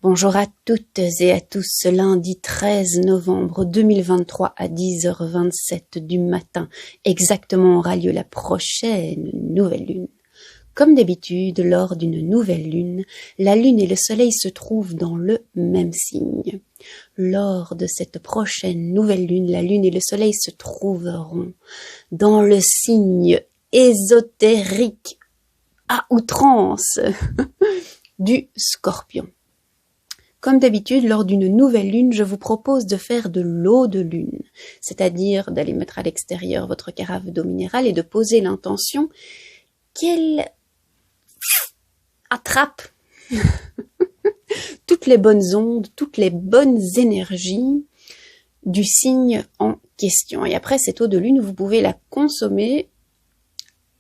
Bonjour à toutes et à tous, ce lundi 13 novembre 2023 à 10h27 du matin, exactement aura lieu la prochaine nouvelle lune. Comme d'habitude, lors d'une nouvelle lune, la lune et le soleil se trouvent dans le même signe. Lors de cette prochaine nouvelle lune, la lune et le soleil se trouveront dans le signe ésotérique à outrance du Scorpion. Comme d'habitude, lors d'une nouvelle lune, je vous propose de faire de l'eau de lune, c'est-à-dire d'aller mettre à l'extérieur votre carafe d'eau minérale et de poser l'intention qu'elle attrape toutes les bonnes ondes, toutes les bonnes énergies du signe en question. Et après cette eau de lune, vous pouvez la consommer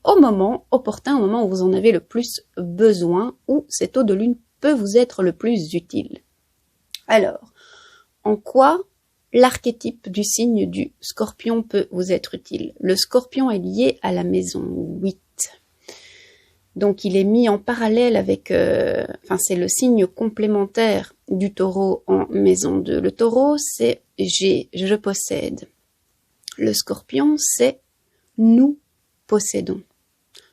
au moment opportun, au moment où vous en avez le plus besoin, où cette eau de lune peut vous être le plus utile. Alors, en quoi l'archétype du signe du Scorpion peut vous être utile? Le Scorpion est lié à la maison 8. Donc, il est mis en parallèle avec... c'est le signe complémentaire du Taureau en maison 2. Le Taureau, c'est « j'ai, je possède ». Le Scorpion, c'est « nous possédons ».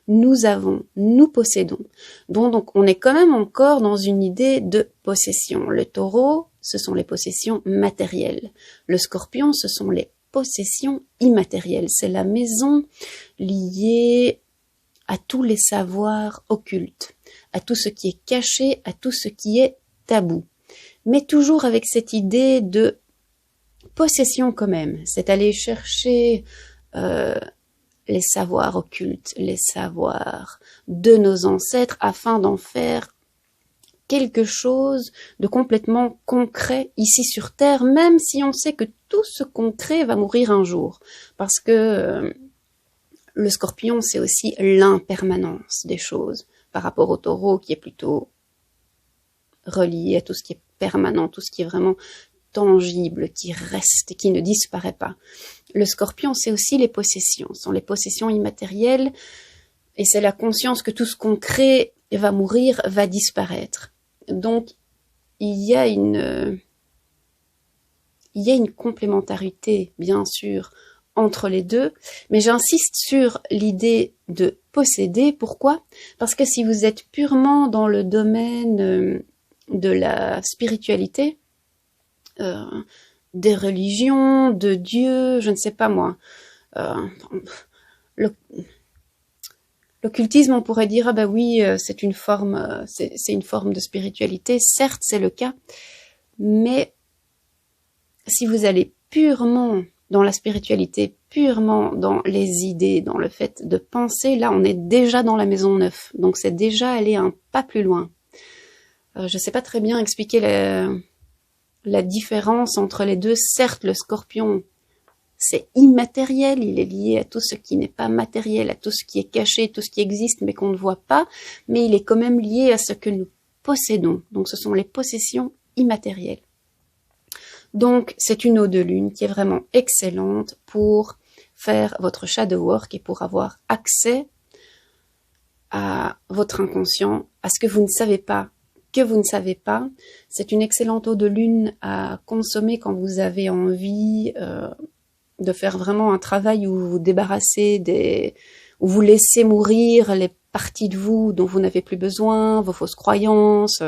Nous avons, nous possédons. Donc, on est quand même encore dans une idée de possession. Le Taureau, ce sont les possessions matérielles. Le Scorpion, ce sont les possessions immatérielles. C'est la maison liée à tous les savoirs occultes, à tout ce qui est caché, à tout ce qui est tabou. Mais toujours avec cette idée de possession quand même. C'est aller chercher... les savoirs occultes, les savoirs de nos ancêtres, afin d'en faire quelque chose de complètement concret ici sur Terre, même si on sait que tout ce concret va mourir un jour. Parce que le Scorpion, c'est aussi l'impermanence des choses, par rapport au Taureau, qui est plutôt relié à tout ce qui est permanent, tout ce qui est vraiment tangible, qui reste, qui ne disparaît pas. Le Scorpion, c'est aussi les possessions, ce sont les possessions immatérielles, et c'est la conscience que tout ce qu'on crée va mourir, va disparaître. Donc, il y a une complémentarité, bien sûr, entre les deux, mais j'insiste sur l'idée de posséder. Pourquoi? Parce que si vous êtes purement dans le domaine de la spiritualité, des religions, de Dieu, je ne sais pas moi. L'occultisme, on pourrait dire, ah ben oui, c'est une forme de spiritualité. Certes, c'est le cas, mais si vous allez purement dans la spiritualité, purement dans les idées, dans le fait de penser, là, on est déjà dans la maison 9. Donc, c'est déjà aller un pas plus loin. Je sais pas très bien expliquer la différence entre les deux. Certes, le Scorpion, c'est immatériel, il est lié à tout ce qui n'est pas matériel, à tout ce qui est caché, tout ce qui existe mais qu'on ne voit pas, mais il est quand même lié à ce que nous possédons. Donc ce sont les possessions immatérielles. Donc c'est une eau de lune qui est vraiment excellente pour faire votre shadow work et pour avoir accès à votre inconscient, à ce que vous ne savez pas, que vous ne savez pas. C'est une excellente eau de lune à consommer quand vous avez envie de faire vraiment un travail où vous vous débarrassez où vous laissez mourir les parties de vous dont vous n'avez plus besoin, vos fausses croyances,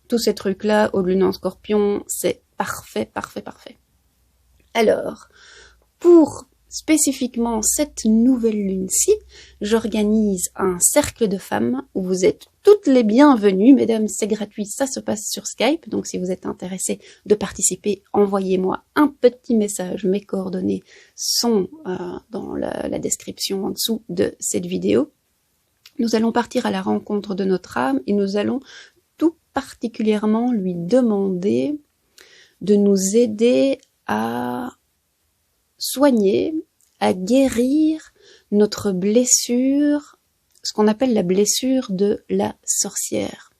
tous ces trucs-là, eau de lune en Scorpion, c'est parfait, parfait, parfait. Alors, pour spécifiquement cette nouvelle lune-ci, j'organise un cercle de femmes où vous êtes toutes les bienvenues. Mesdames, c'est gratuit, ça se passe sur Skype. Donc si vous êtes intéressés de participer, envoyez-moi un petit message. Mes coordonnées sont dans la description en dessous de cette vidéo. Nous allons partir à la rencontre de notre âme et nous allons tout particulièrement lui demander de nous aider à soigner, à guérir notre blessure, ce qu'on appelle la blessure de la sorcière.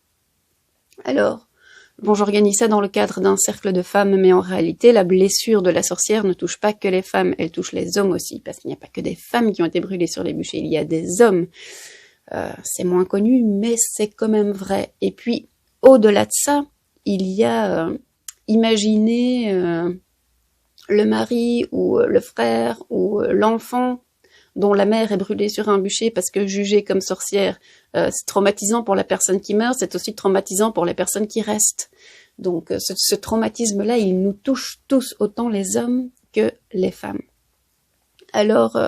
Alors, bon, j'organise ça dans le cadre d'un cercle de femmes, mais en réalité, la blessure de la sorcière ne touche pas que les femmes, elle touche les hommes aussi, parce qu'il n'y a pas que des femmes qui ont été brûlées sur les bûchers, il y a des hommes. C'est moins connu, mais c'est quand même vrai. Et puis, au-delà de ça, il y a imaginez le mari ou le frère ou l'enfant dont la mère est brûlée sur un bûcher parce que jugée comme sorcière. C'est traumatisant pour la personne qui meurt, c'est aussi traumatisant pour les personnes qui restent. Donc ce traumatisme-là, il nous touche tous, autant les hommes que les femmes. Alors,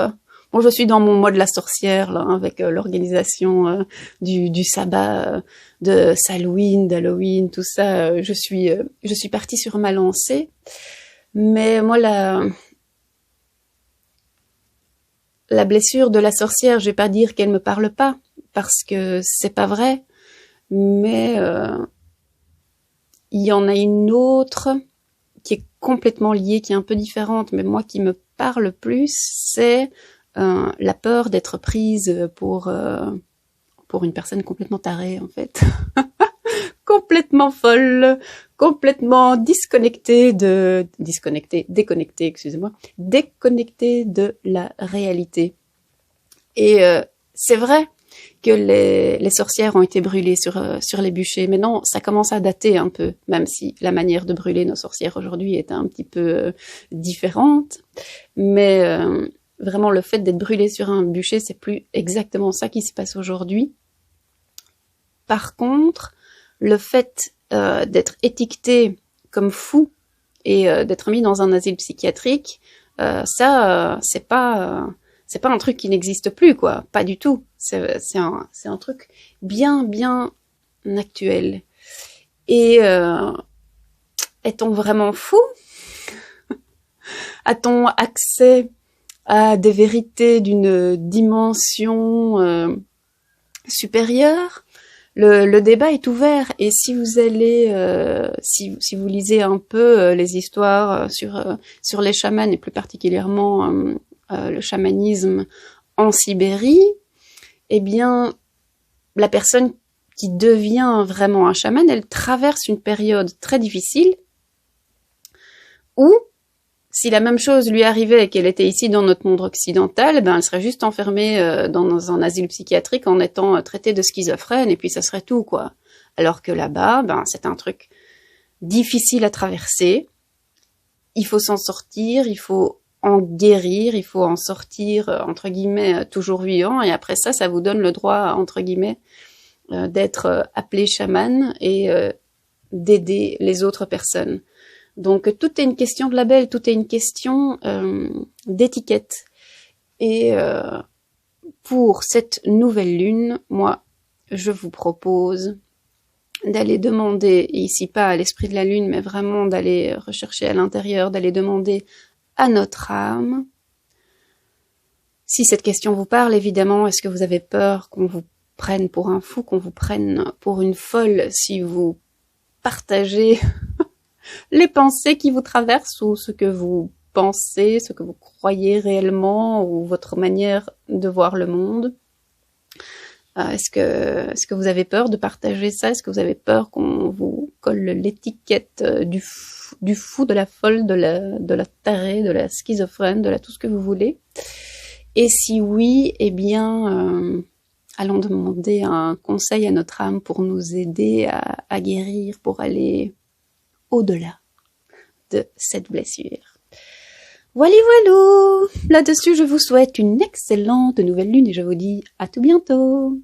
bon, je suis dans mon mode la sorcière, là, avec l'organisation du sabbat, de Halloween, d'Halloween, tout ça. Je suis partie sur ma lancée. Mais moi, la blessure de la sorcière, je vais pas dire qu'elle me parle pas, parce que c'est pas vrai. Mais il y en a une autre qui est complètement liée, qui est un peu différente, mais moi qui me parle plus, c'est la peur d'être prise pour une personne complètement tarée, en fait. Complètement folle, complètement déconnectée de la réalité. Et c'est vrai que les sorcières ont été brûlées sur les bûchers, mais non, ça commence à dater un peu, même si la manière de brûler nos sorcières aujourd'hui est un petit peu différente. Mais vraiment, le fait d'être brûlé sur un bûcher, c'est plus exactement ça qui se passe aujourd'hui. Par contre, le fait d'être étiqueté comme fou et d'être mis dans un asile psychiatrique, ça, c'est pas un truc qui n'existe plus, quoi. Pas du tout. C'est un truc bien actuel. Et est-on vraiment fou? A-t-on accès à des vérités d'une dimension supérieure? Le débat est ouvert, et si vous allez, si vous lisez un peu les histoires sur les chamans, et plus particulièrement le chamanisme en Sibérie, eh bien, la personne qui devient vraiment un chaman, elle traverse une période très difficile où, si la même chose lui arrivait et qu'elle était ici dans notre monde occidental, ben elle serait juste enfermée dans un asile psychiatrique en étant traitée de schizophrène, et puis ça serait tout, quoi. Alors que là-bas, ben c'est un truc difficile à traverser. Il faut s'en sortir, il faut en guérir, il faut en sortir, entre guillemets, toujours vivant, et après ça, ça vous donne le droit, entre guillemets, d'être appelé chaman et d'aider les autres personnes. Donc tout est une question de label, tout est une question d'étiquette. Et pour cette nouvelle lune, moi, je vous propose d'aller demander, et ici pas à l'esprit de la lune, mais vraiment d'aller rechercher à l'intérieur, d'aller demander à notre âme. Si cette question vous parle, évidemment, est-ce que vous avez peur qu'on vous prenne pour un fou, qu'on vous prenne pour une folle si vous partagez les pensées qui vous traversent, ou ce que vous pensez, ce que vous croyez réellement, ou votre manière de voir le monde? Est-ce que vous avez peur de partager ça? Est-ce que vous avez peur qu'on vous colle l'étiquette du fou, de la folle, de la tarée, de la schizophrène, de la tout ce que vous voulez? Et si oui, eh bien, allons demander un conseil à notre âme pour nous aider à guérir, pour aller au-delà de cette blessure. Voilà, voilà. Là-dessus, je vous souhaite une excellente nouvelle lune et je vous dis à tout bientôt.